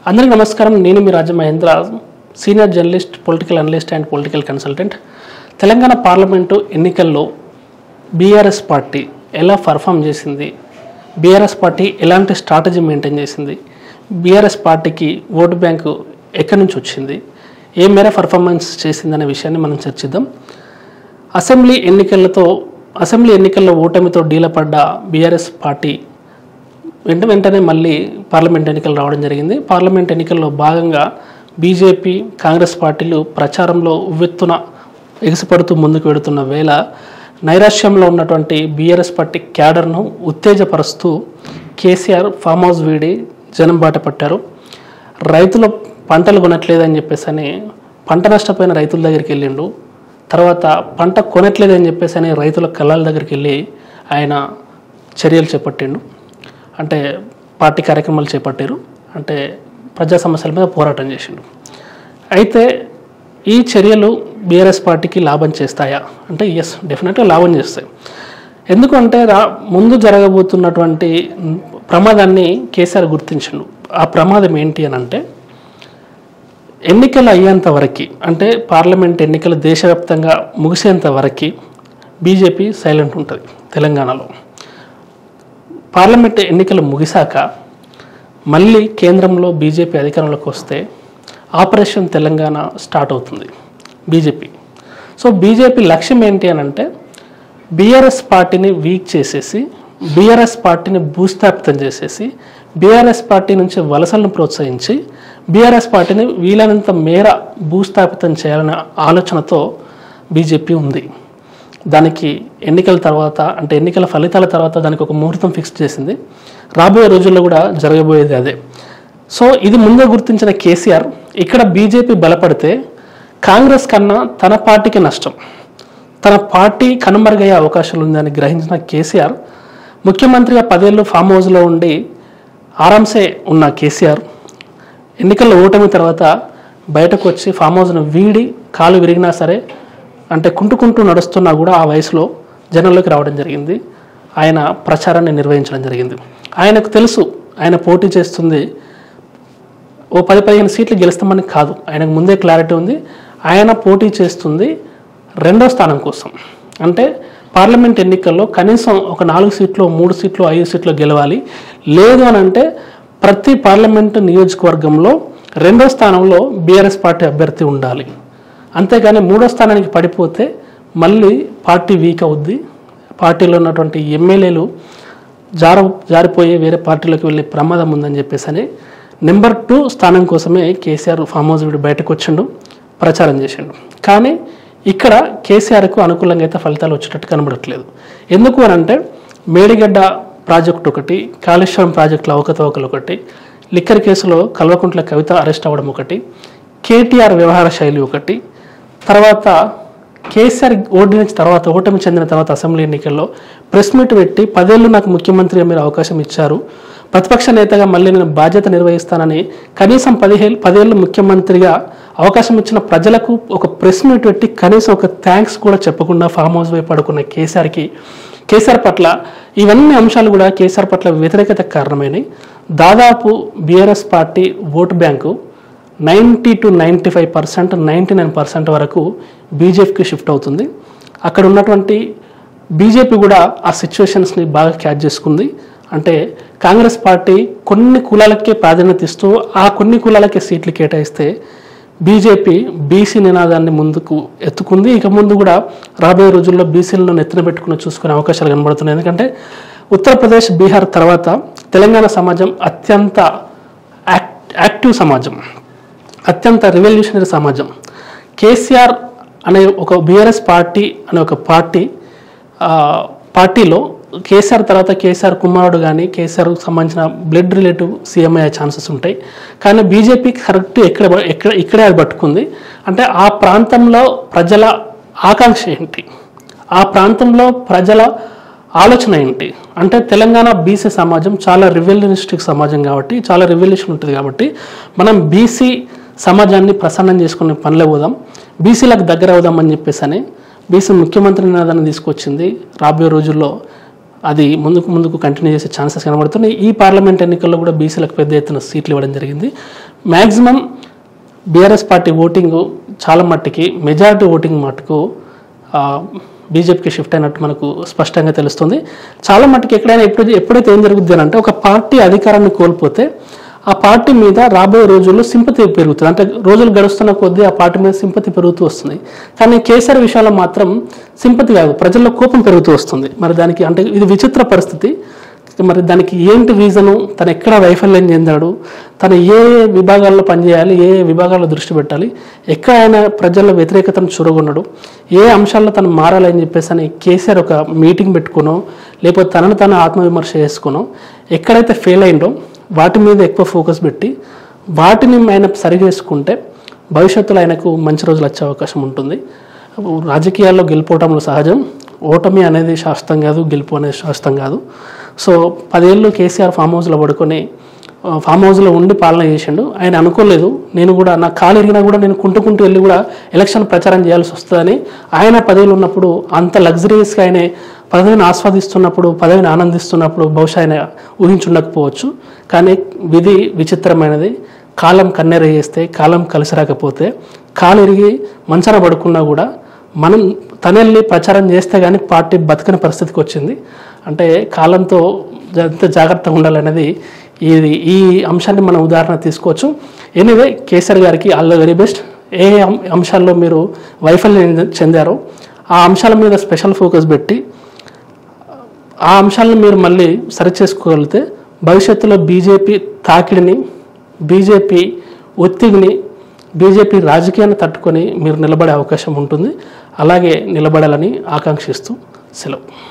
అందరికీ నమస్కారం. నేను మీ Raja Mahendra, senior journalist, political analyst and political consultant. Telangana parliament ఎన్నికల్లో బీఆర్ఎస్ పార్టీ ఎలా పర్ఫామ్ చేసింది, బీఆర్ఎస్ పార్టీ ఎలాంటి స్ట్రాటజీ మెయింటైన్ చేసింది, బీఆర్ఎస్ పార్టీకి ఓటు బ్యాంకు ఎక్కడి నుంచి వచ్చింది, ఏ మేర పర్ఫార్మెన్స్ చేసిందనే విషయాన్ని మనం చర్చిద్దాం. అసెంబ్లీ ఎన్నికల్లో ఓటమితో డీలపడ్డ బీఆర్ఎస్ పార్టీ వెంటనే మళ్ళీ పార్లమెంట్ ఎన్నికలు రావడం జరిగింది. పార్లమెంట్ ఎన్నికల్లో భాగంగా బీజేపీ, కాంగ్రెస్ పార్టీలు ప్రచారంలో ఉవ్వెత్తున ఎగిసిపడుతూ ముందుకు వెడుతున్న వేళ నైరాశ్యంలో ఉన్నటువంటి బీఆర్ఎస్ పార్టీ క్యాడర్ను ఉత్తేజపరుస్తూ కేసీఆర్ ఫామ్ హౌస్ వీడి జనం బాట పట్టారు. రైతుల పంటలు కొనట్లేదని చెప్పేసి పంట నష్టపోయిన రైతుల దగ్గరికి వెళ్ళిండు. తర్వాత పంట కొనట్లేదని చెప్పేసి రైతుల కళ్ళాల దగ్గరికి వెళ్ళి ఆయన చర్యలు చేపట్టిండు. అంటే పార్టీ కార్యక్రమాలు చేపట్టారు, అంటే ప్రజా సమస్యల మీద పోరాటం చేసిండు. అయితే ఈ చర్యలు బీఆర్ఎస్ పార్టీకి లాభం చేస్తాయా అంటే ఎస్, డెఫినెట్గా లాభం చేస్తాయి. ఎందుకంటే ముందు జరగబోతున్నటువంటి ప్రమాదాన్ని కేసీఆర్ గుర్తించిండు. ఆ ప్రమాదం ఏంటి అని అంటే, ఎన్నికలు అయ్యేంత వరకు, అంటే పార్లమెంట్ ఎన్నికలు దేశవ్యాప్తంగా ముగిసేంత వరకు బీజేపీ సైలెంట్ ఉంటుంది. తెలంగాణలో పార్లమెంట్ ఎన్నికలు ముగిశాక మళ్ళీ కేంద్రంలో బీజేపీ అధికారంలోకి వస్తే ఆపరేషన్ తెలంగాణ స్టార్ట్ అవుతుంది బీజేపీ. సో బీజేపీ లక్ష్యం ఏంటి అని అంటే, బీఆర్ఎస్ పార్టీని వీక్ చేసేసి, బీఆర్ఎస్ పార్టీని భూస్థాపితం చేసేసి, బీఆర్ఎస్ పార్టీ నుంచి వలసలను ప్రోత్సహించి బీఆర్ఎస్ పార్టీని వీలైనంత మేర భూస్థాపితం చేయాలనే ఆలోచనతో బీజేపీ ఉంది. దానికి ఎన్నికల తర్వాత, అంటే ఎన్నికల ఫలితాల తర్వాత దానికి ఒక ముహూర్తం ఫిక్స్ చేసింది. రాబోయే రోజుల్లో కూడా జరగబోయేది అదే. సో ఇది ముందే గుర్తించిన కేసీఆర్ ఇక్కడ బీజేపీ బలపడితే కాంగ్రెస్ కన్నా తన పార్టీకి నష్టం, తన పార్టీ కనుమరుగయ్యే అవకాశాలు ఉందని గ్రహించిన కేసీఆర్ ముఖ్యమంత్రిగా 10 ఏళ్ళు ఫామ్ హౌస్లో ఉండి ఆరాంసే ఉన్న కేసీఆర్ ఎన్నికల్లో ఓటమి తర్వాత బయటకు వచ్చి ఫామ్ హౌస్ను వీడి కాలు విరిగినా సరే, అంటే కుంటుకుంటూ నడుస్తున్నా కూడా ఆ వయసులో జనంలోకి రావడం జరిగింది. ఆయన ప్రచారాన్ని నిర్వహించడం జరిగింది. ఆయనకు తెలుసు ఆయన పోటీ చేస్తుంది ఓ 10-15 సీట్లు గెలుస్తామని కాదు, ఆయనకు ముందే క్లారిటీ ఉంది. ఆయన పోటీ చేస్తుంది 2వ స్థానం కోసం. అంటే పార్లమెంట్ ఎన్నికల్లో కనీసం ఒక 4 సీట్లు, 3 సీట్లు, 5 సీట్లు గెలవాలి. లేదు అని అంటే ప్రతి పార్లమెంటు నియోజకవర్గంలో 2వ స్థానంలో బీఆర్ఎస్ పార్టీ అభ్యర్థి ఉండాలి. అంతేగాని 3వ స్థానానికి పడిపోతే మళ్ళీ పార్టీ వీక్ అవుద్ది. పార్టీలో ఉన్నటువంటి ఎమ్మెల్యేలు జారిపోయి వేరే పార్టీలోకి వెళ్ళే ప్రమాదం ఉందని చెప్పేసి నెంబర్ 2 స్థానం కోసమే కేసీఆర్ ఫామ్ హౌస్ వీడి బయటకు వచ్చిండు, ప్రచారం చేసిండు. కానీ ఇక్కడ కేసీఆర్కు అనుకూలంగా అయితే ఫలితాలు వచ్చేటట్టు కనబడట్లేదు. ఎందుకు అని అంటే, మేడిగడ్డ ప్రాజెక్టు ఒకటి, కాళేశ్వరం ప్రాజెక్టుల అవకతవకలు ఒకటి, లిక్కర్ కేసులో కల్వకుంట్ల కవిత అరెస్ట్ అవ్వడం ఒకటి, కేటీఆర్ వ్యవహార శైలి ఒకటి, తర్వాత కేసీఆర్ ఓటమి చెందిన తర్వాత అసెంబ్లీ ఎన్నికల్లో ప్రెస్ మీట్ పెట్టి 10 ఏళ్ళు నాకు ముఖ్యమంత్రిగా మీరు అవకాశం ఇచ్చారు, ప్రతిపక్ష నేతగా మళ్ళీ నేను బాధ్యత నిర్వహిస్తానని కనీసం 10 ఏళ్ళు ముఖ్యమంత్రిగా అవకాశం ఇచ్చిన ప్రజలకు ఒక ప్రెస్ మీట్ పెట్టి కనీసం ఒక థ్యాంక్స్ కూడా చెప్పకుండా ఫామ్ హౌస్ వైపు పడుకున్న కేసీఆర్ పట్ల ఇవన్నీ అంశాలు కూడా కేసీఆర్ పట్ల వ్యతిరేకత కారణమైనవి. దాదాపు BRS party vote bank 90 to 95%, 99% వరకు బీజేపీకి షిఫ్ట్ అవుతుంది. అక్కడ ఉన్నటువంటి బీజేపీ కూడా ఆ సిచ్యువేషన్స్ని బాగా క్యాచ్ చేసుకుంది. అంటే కాంగ్రెస్ పార్టీ కొన్ని కులాలకే ప్రాధాన్యత ఇస్తూ ఆ కొన్ని కులాలకే సీట్లు కేటాయిస్తే బీజేపీ బీసీ నినాదాన్ని ముందుకు ఎత్తుకుంది. ఇక ముందు కూడా రాబోయే రోజుల్లో బీసీలను నెత్తిన పెట్టుకుని చూసుకునే అవకాశాలు కనబడుతున్నాయి. ఎందుకంటే ఉత్తరప్రదేశ్, బీహార్ తర్వాత తెలంగాణ సమాజం అత్యంత యాక్టివ్ సమాజం, అత్యంత రివల్యూషనరీ సమాజం. కేసీఆర్ అనే ఒక బీఆర్ఎస్ పార్టీ అనే ఒక పార్టీలో కేసీఆర్ తర్వాత కేసీఆర్ కుమారుడు కానీ కేసీఆర్కు సంబంధించిన బ్లడ్ రిలేటివ్ సీఎం అయ్యే ఛాన్సెస్ ఉంటాయి. కానీ బీజేపీ కరెక్ట్ ఇక్కడే అది పట్టుకుంది. అంటే ఆ ప్రాంతంలో ప్రజల ఆకాంక్ష ఏంటి, ఆ ప్రాంతంలో ప్రజల ఆలోచన ఏంటి అంటే, తెలంగాణ బీసీ సమాజం చాలా రివల్యూషనిస్టిక్ సమాజం కాబట్టి, చాలా రివల్యూషన్ ఉంటుంది కాబట్టి మనం బీసీ సమాజాన్ని ప్రసన్నం చేసుకునే పనిలో పోదాం, బీసీలకు దగ్గర అవుదాం అని చెప్పేసి బీసీ ముఖ్యమంత్రి నినాదాన్ని తీసుకొచ్చింది. రాబోయే రోజుల్లో అది ముందుకు కంటిన్యూ చేసే ఛాన్సెస్ కనబడుతున్నాయి. ఈ పార్లమెంట్ ఎన్నికల్లో కూడా బీసీలకు పెద్ద ఎత్తున సీట్లు ఇవ్వడం జరిగింది. మ్యాక్సిమం బీఆర్ఎస్ పార్టీ ఓటింగు చాలా మట్టుకి మెజారిటీ ఓటింగ్ మటుకు బీజేపీకి షిఫ్ట్ అయినట్టు మనకు స్పష్టంగా తెలుస్తుంది. చాలా మట్టుకు ఎక్కడైనా ఎప్పుడైతే ఏం జరుగుతుంది అంటే ఒక పార్టీ అధికారాన్ని కోల్పోతే ఆ పార్టీ మీద రాబోయే రోజుల్లో సింపతి పెరుగుతుంది. అంటే రోజులు గడుస్తున్న కొద్దీ ఆ పార్టీ మీద సింపతి పెరుగుతూ వస్తుంది. కానీ కేసీఆర్ విషయంలో మాత్రం సింపతి కాదు, ప్రజల్లో కోపం పెరుగుతూ వస్తుంది. మరి దానికి అంటే ఇది విచిత్ర పరిస్థితి. మరి దానికి ఏంటి రీజను, తను ఎక్కడ వైఫల్యం చెందాడు, తను ఏ విభాగాల్లో పనిచేయాలి, ఏ విభాగాల్లో దృష్టి పెట్టాలి, ఎక్కడ ఆయన ప్రజల వ్యతిరేకతను చురగొన్నాడు, ఏ అంశాల్లో తను మారాలని చెప్పేసి అని కేసీఆర్ ఒక మీటింగ్ పెట్టుకునో లేకపోతే తనను తను ఆత్మవిమర్శ చేసుకునో ఎక్కడైతే ఫెయిల్ అయిందో వాటి మీద ఎక్కువ ఫోకస్ పెట్టి వాటిని ఆయన సరి చేసుకుంటే భవిష్యత్తులో ఆయనకు మంచి రోజులు వచ్చే అవకాశం ఉంటుంది. రాజకీయాల్లో గెలుపోవటంలో సహజం, ఓటమి అనేది శాశ్వతం కాదు, గెలుపు అనేది శాశ్వతం కాదు. సో 10 ఏళ్ళు కేసీఆర్ ఫామ్ హౌస్లో పడుకొని ఫామ్ హౌస్లో ఉండి పాలన చేసిండు. ఆయన అనుకోలేదు నేను కూడా నా కాలు ఎరిగినా కూడా నేను కుంటూ వెళ్ళి కూడా ఎలక్షన్ ప్రచారం చేయాల్సి వస్తుందని. ఆయన 10 ఏళ్ళు ఉన్నప్పుడు అంత లగ్జరీస్గా ఆయన పదవిని ఆస్వాదిస్తున్నప్పుడు, పదవిని ఆనందిస్తున్నప్పుడు బహుశా ఆయన ఊహించుండకపోవచ్చు. కానీ విధి విచిత్రమైనది. కాలం కన్నెర చేస్తే, కాలం కలిసి రాకపోతే, కాలు ఎరిగి మంచాన పడుకున్నా కూడా మనం తనెళ్ళి ప్రచారం చేస్తే కానీ పార్టీ బతకని పరిస్థితికి వచ్చింది. అంటే కాలంతో ఎంత జాగ్రత్తగా ఉండాలనేది ఈ అంశాన్ని మనం ఉదాహరణ తీసుకోవచ్చు. ఎనీవే కేసీఆర్ గారికి ఆల్ ద వెరీ బెస్ట్. ఏ అంశాల్లో మీరు వైఫల్యం చెందారో ఆ అంశాల మీద స్పెషల్ ఫోకస్ పెట్టి ఆ అంశాలను మీరు మళ్ళీ సరిచేసుకోగలిగితే భవిష్యత్తులో బీజేపీ తాకిడిని, బీజేపీ ఒత్తిడిని, బీజేపీ రాజకీయాన్ని తట్టుకొని మీరు నిలబడే అవకాశం ఉంటుంది. అలాగే నిలబడాలని ఆకాంక్షిస్తూ సెలవు.